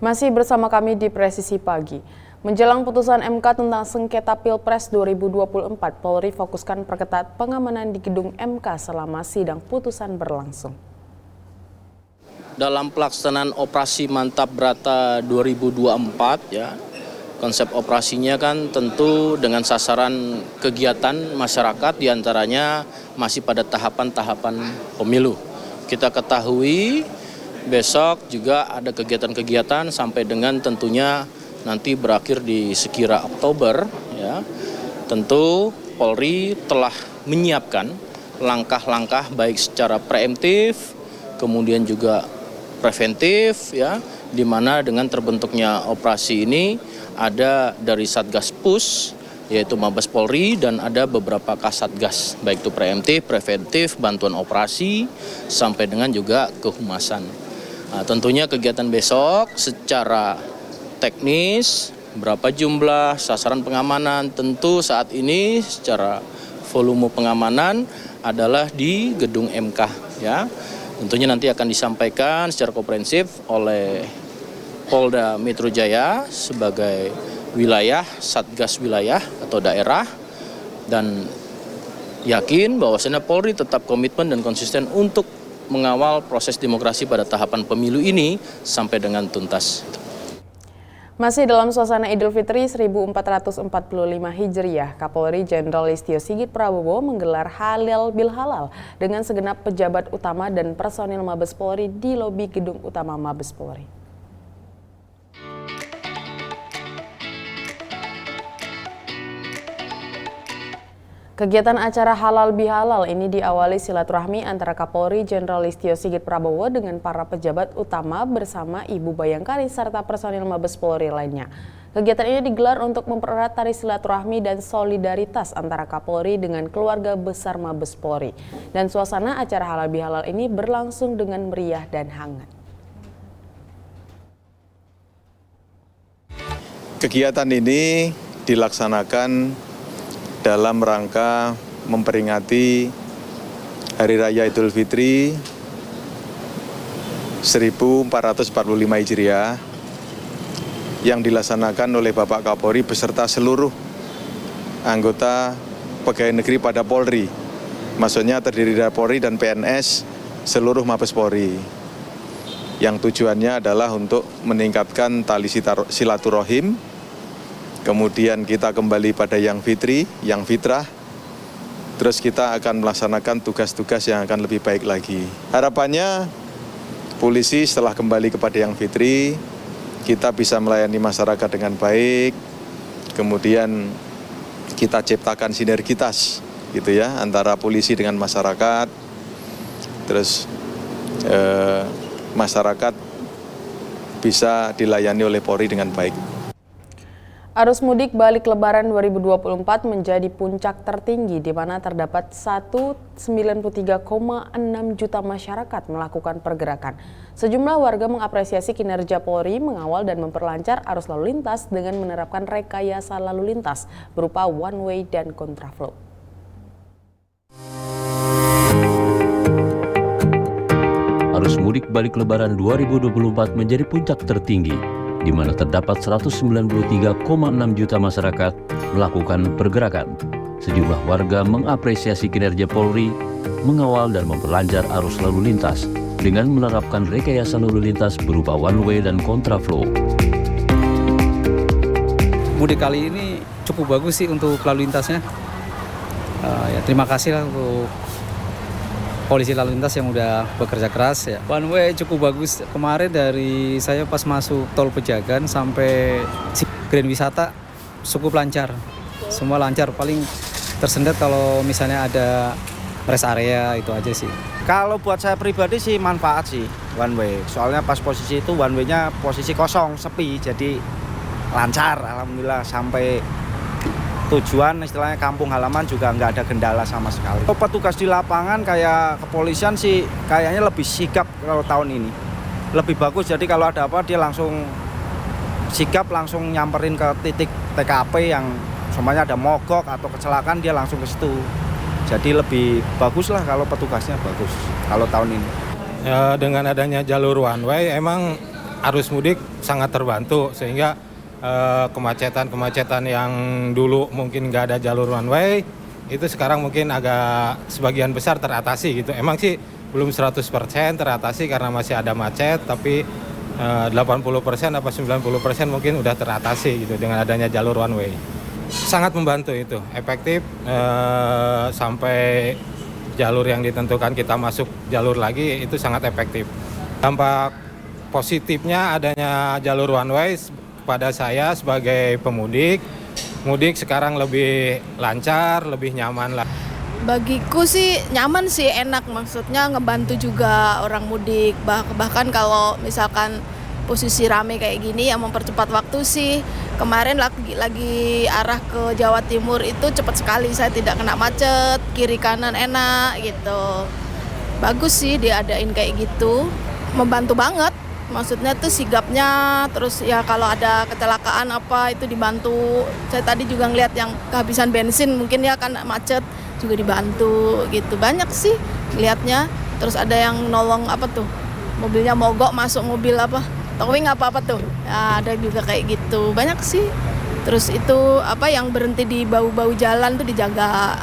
Masih bersama kami di Presisi Pagi. Menjelang putusan MK tentang sengketa Pilpres 2024, Polri fokuskan perketat pengamanan di gedung MK selama sidang putusan berlangsung. Dalam pelaksanaan operasi Mantap Brata 2024 ya, konsep operasinya kan tentu dengan sasaran kegiatan masyarakat diantaranya masih pada tahapan-tahapan pemilu. Kita ketahui besok juga ada kegiatan-kegiatan sampai dengan tentunya nanti berakhir di sekira Oktober ya. Tentu Polri telah menyiapkan langkah-langkah baik secara preemptif kemudian juga preventif ya, di mana dengan terbentuknya operasi ini ada dari Satgas Pus yaitu Mabes Polri dan ada beberapa Kasatgas baik itu preemptif, preventif, bantuan operasi sampai dengan juga kehumasan. Nah, tentunya kegiatan besok secara teknis, berapa jumlah sasaran pengamanan, tentu saat ini secara volume pengamanan adalah di gedung MK ya. Tentunya nanti akan disampaikan secara komprehensif oleh Polda Metro Jaya sebagai wilayah, Satgas wilayah atau daerah, dan yakin bahwasannya Polri tetap komitmen dan konsisten untuk mengawal proses demokrasi pada tahapan pemilu ini sampai dengan tuntas. Masih dalam suasana Idul Fitri 1445 Hijriah, Kapolri Jenderal Listio Sigit Prabowo menggelar Halal Bilhalal dengan segenap pejabat utama dan personil Mabes Polri di lobi gedung utama Mabes Polri. Kegiatan acara Halal Bihalal ini diawali silaturahmi antara Kapolri Jenderal Listio Sigit Prabowo dengan para pejabat utama bersama Ibu Bayangkari serta personil Mabes Polri lainnya. Kegiatan ini digelar untuk mempererat tali silaturahmi dan solidaritas antara Kapolri dengan keluarga besar Mabes Polri. Dan suasana acara Halal Bihalal ini berlangsung dengan meriah dan hangat. Kegiatan ini dilaksanakan dalam rangka memperingati Hari Raya Idul Fitri 1445 Hijriah yang dilaksanakan oleh Bapak Kapolri beserta seluruh anggota pegawai negeri pada Polri. Maksudnya terdiri dari Polri dan PNS seluruh Mabes Polri. Yang tujuannya adalah untuk meningkatkan tali silaturahim. Kemudian kita kembali pada yang fitri, yang fitrah, terus kita akan melaksanakan tugas-tugas yang akan lebih baik lagi. Harapannya polisi setelah kembali kepada yang fitri, kita bisa melayani masyarakat dengan baik, kemudian kita ciptakan sinergitas gitu ya, antara polisi dengan masyarakat, terus masyarakat bisa dilayani oleh Polri dengan baik. Arus mudik balik Lebaran 2024 menjadi puncak tertinggi di mana terdapat 193,6 juta masyarakat melakukan pergerakan. Sejumlah warga mengapresiasi kinerja Polri mengawal dan memperlancar arus lalu lintas dengan menerapkan rekayasa lalu lintas berupa one way dan kontraflow. Arus mudik balik Lebaran 2024 menjadi puncak tertinggi, di mana terdapat 193,6 juta masyarakat melakukan pergerakan. Sejumlah warga mengapresiasi kinerja Polri mengawal dan memperlancar arus lalu lintas dengan menerapkan rekayasa lalu lintas berupa one way dan kontraflow. Mudik kali ini cukup bagus sih untuk lalu lintasnya. Terima kasih lah untuk polisi lalu lintas yang udah bekerja keras ya. One way cukup bagus. Kemarin dari saya pas masuk tol Pejagan sampai Grand Wisata cukup lancar. Semua lancar, paling tersendat kalau misalnya ada rest area itu aja sih. Kalau buat saya pribadi sih manfaat sih one way. Soalnya pas posisi itu one way-nya posisi kosong, sepi, jadi lancar alhamdulillah sampai tujuan istilahnya kampung halaman juga nggak ada kendala sama sekali. Petugas di lapangan kayak kepolisian sih kayaknya lebih sigap kalau tahun ini. Lebih bagus, jadi kalau ada apa dia langsung sigap, langsung nyamperin ke titik TKP yang semuanya ada mogok atau kecelakaan dia langsung ke situ. Jadi lebih bagus lah kalau petugasnya bagus kalau tahun ini. Ya, dengan adanya jalur one way emang arus mudik sangat terbantu sehingga kemacetan yang dulu mungkin nggak ada jalur one way itu sekarang mungkin agak sebagian besar teratasi gitu. Emang sih belum 100% teratasi karena masih ada macet, tapi 80% apa 90% mungkin udah teratasi gitu dengan adanya jalur one way. Sangat membantu itu, efektif sampai jalur yang ditentukan kita masuk jalur lagi itu sangat efektif. Dampak positifnya adanya jalur one way pada saya sebagai pemudik, mudik sekarang lebih lancar, lebih nyaman lah. Bagiku sih nyaman sih, enak, maksudnya ngebantu juga orang mudik. Bahkan kalau misalkan posisi rame kayak gini yang mempercepat waktu sih. Kemarin lagi arah ke Jawa Timur itu cepat sekali, saya tidak kena macet, kiri kanan enak gitu. Bagus sih diadain kayak gitu, membantu banget. Maksudnya tuh sigapnya, terus ya kalau ada kecelakaan apa itu dibantu. Saya tadi juga ngeliat yang kehabisan bensin, mungkin ya kan macet juga dibantu gitu. Banyak sih lihatnya. Terus ada yang nolong apa tuh, mobilnya mogok masuk mobil apa, towing apa tuh. Ya, ada juga kayak gitu. Banyak sih. Terus itu apa yang berhenti di bau-bau jalan tuh dijaga.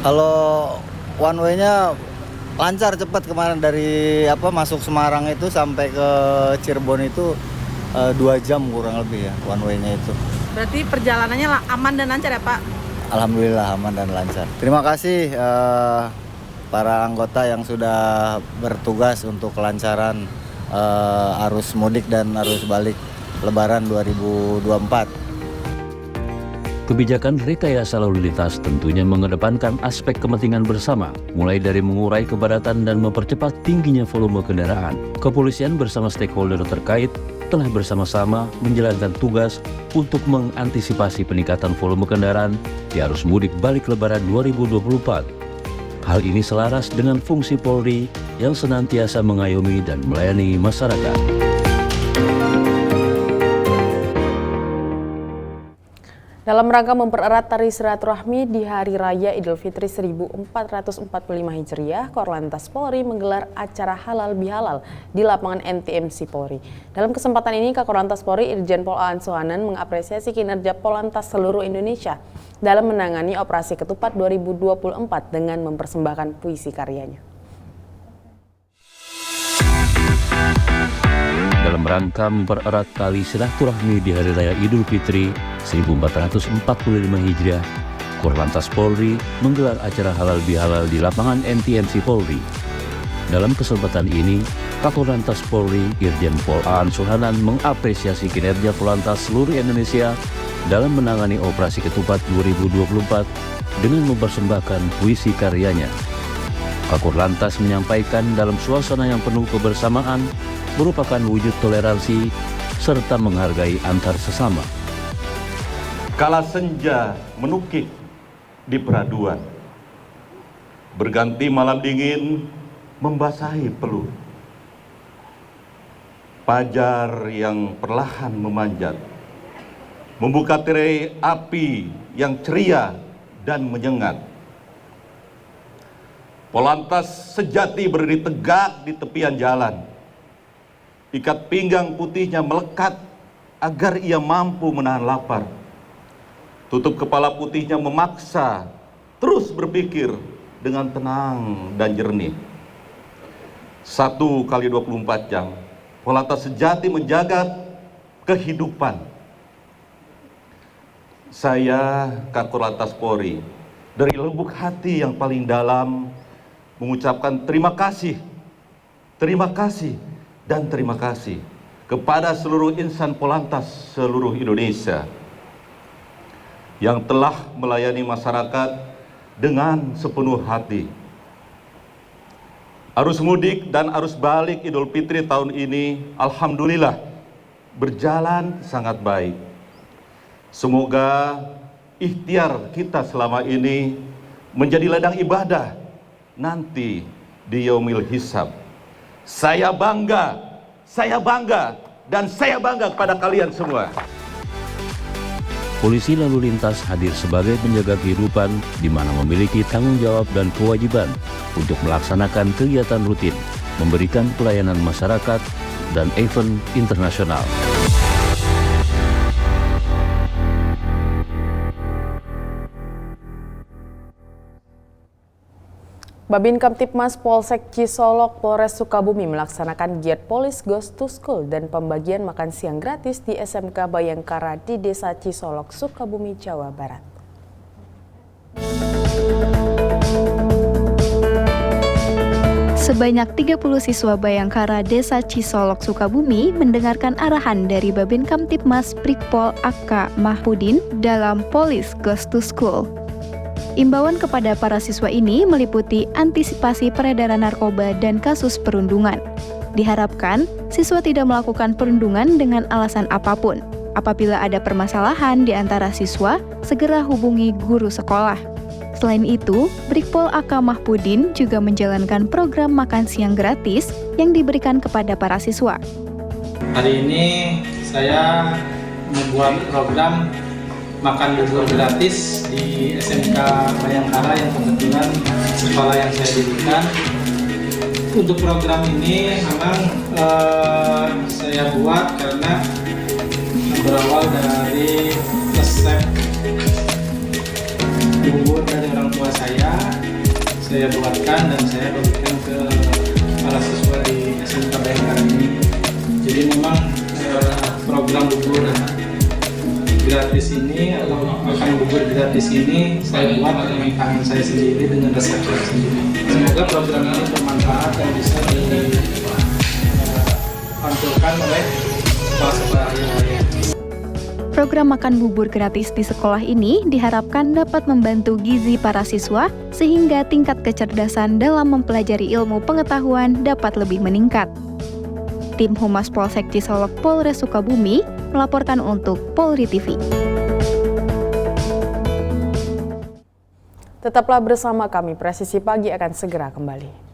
Kalau one way-nya lancar, cepat. Kemarin dari masuk Semarang itu sampai ke Cirebon itu 2 jam kurang lebih ya one way-nya itu. Berarti perjalanannya aman dan lancar ya Pak? Alhamdulillah aman dan lancar. Terima kasih para anggota yang sudah bertugas untuk kelancaran arus mudik dan arus balik Lebaran 2024. Kebijakan rekayasa lalu lintas tentunya mengedepankan aspek kepentingan bersama, mulai dari mengurai kepadatan dan mempercepat tingginya volume kendaraan. Kepolisian bersama stakeholder terkait telah bersama-sama menjalankan tugas untuk mengantisipasi peningkatan volume kendaraan di arus mudik balik Lebaran 2024. Hal ini selaras dengan fungsi Polri yang senantiasa mengayomi dan melayani masyarakat. Dalam rangka mempererat tali silaturahmi di Hari Raya Idul Fitri 1445 Hijriah, Korlantas Polri menggelar acara halal bihalal di lapangan NTMC Polri. Dalam kesempatan ini, Korlantas Polri Irjen Pol Aan Suhanan mengapresiasi kinerja Polantas seluruh Indonesia dalam menangani Operasi Ketupat 2024 dengan mempersembahkan puisi karyanya. Dalam rangka mempererat tali silaturahmi di Hari Raya Idul Fitri 1445 Hijriah, Korlantas Polri menggelar acara halal bihalal di lapangan NTMC Polri. Dalam kesempatan ini, Korlantas Polri Irjen Pol Aan Suhanan mengapresiasi kinerja Polantas seluruh Indonesia dalam menangani Operasi Ketupat 2024 dengan mempersembahkan puisi karyanya. Korlantas menyampaikan dalam suasana yang penuh kebersamaan merupakan wujud toleransi serta menghargai antar sesama. Kala senja menukik di peraduan, berganti malam dingin membasahi peluh. Fajar yang perlahan memanjat, membuka tirai api yang ceria dan menyengat. Polantas sejati berdiri tegak di tepian jalan. Ikat pinggang putihnya melekat agar ia mampu menahan lapar. Tutup kepala putihnya memaksa terus berpikir dengan tenang dan jernih. 1 kali 24 jam, Polantas sejati menjaga kehidupan. Saya, Korlantas Polri, dari lubuk hati yang paling dalam mengucapkan terima kasih dan terima kasih kepada seluruh insan Polantas seluruh Indonesia yang telah melayani masyarakat dengan sepenuh hati. Arus mudik dan arus balik Idul Fitri tahun ini alhamdulillah berjalan sangat baik. Semoga ikhtiar kita selama ini menjadi ladang ibadah nanti di Yaumil Hisab. Saya bangga, dan saya bangga kepada kalian semua. Polisi lalu lintas hadir sebagai penjaga kehidupan di mana memiliki tanggung jawab dan kewajiban untuk melaksanakan kegiatan rutin, memberikan pelayanan masyarakat, dan event internasional. Babin Kamtibmas Polsek Cisolok Polres Sukabumi melaksanakan giat Police Goes to School dan pembagian makan siang gratis di SMK Bayangkara di Desa Cisolok, Sukabumi, Jawa Barat. Sebanyak 30 siswa Bayangkara Desa Cisolok, Sukabumi mendengarkan arahan dari Babin Kamtibmas Brigpol AK Mahpudin dalam Police Goes to School. Imbauan kepada para siswa ini meliputi antisipasi peredaran narkoba dan kasus perundungan. Diharapkan, siswa tidak melakukan perundungan dengan alasan apapun. Apabila ada permasalahan di antara siswa, segera hubungi guru sekolah. Selain itu, Brigpol AK Mahpudin juga menjalankan program makan siang gratis yang diberikan kepada para siswa. Hari ini saya membuat program makan bubur gratis di SMK Bayangkara yang kebetulan sekolah yang saya dirikan. Untuk program ini memang saya buat karena berawal dari resep bubur dari orang tua saya buatkan dan saya bagikan ke para siswa di SMK Bayangkara ini. Jadi memang program bubur gratis ini atau makan bubur gratis ini saya buat dengan tangan saya sendiri dengan resep saya sendiri. Semoga program ini bermanfaat dan bisa ditampilkan oleh sekolah-sekolah yang lain. Program makan bubur gratis di sekolah ini diharapkan dapat membantu gizi para siswa sehingga tingkat kecerdasan dalam mempelajari ilmu pengetahuan dapat lebih meningkat. Tim Humas Polsek Cisolok Polres Sukabumi melaporkan untuk Polri TV. Tetaplah bersama kami, Presisi Pagi akan segera kembali.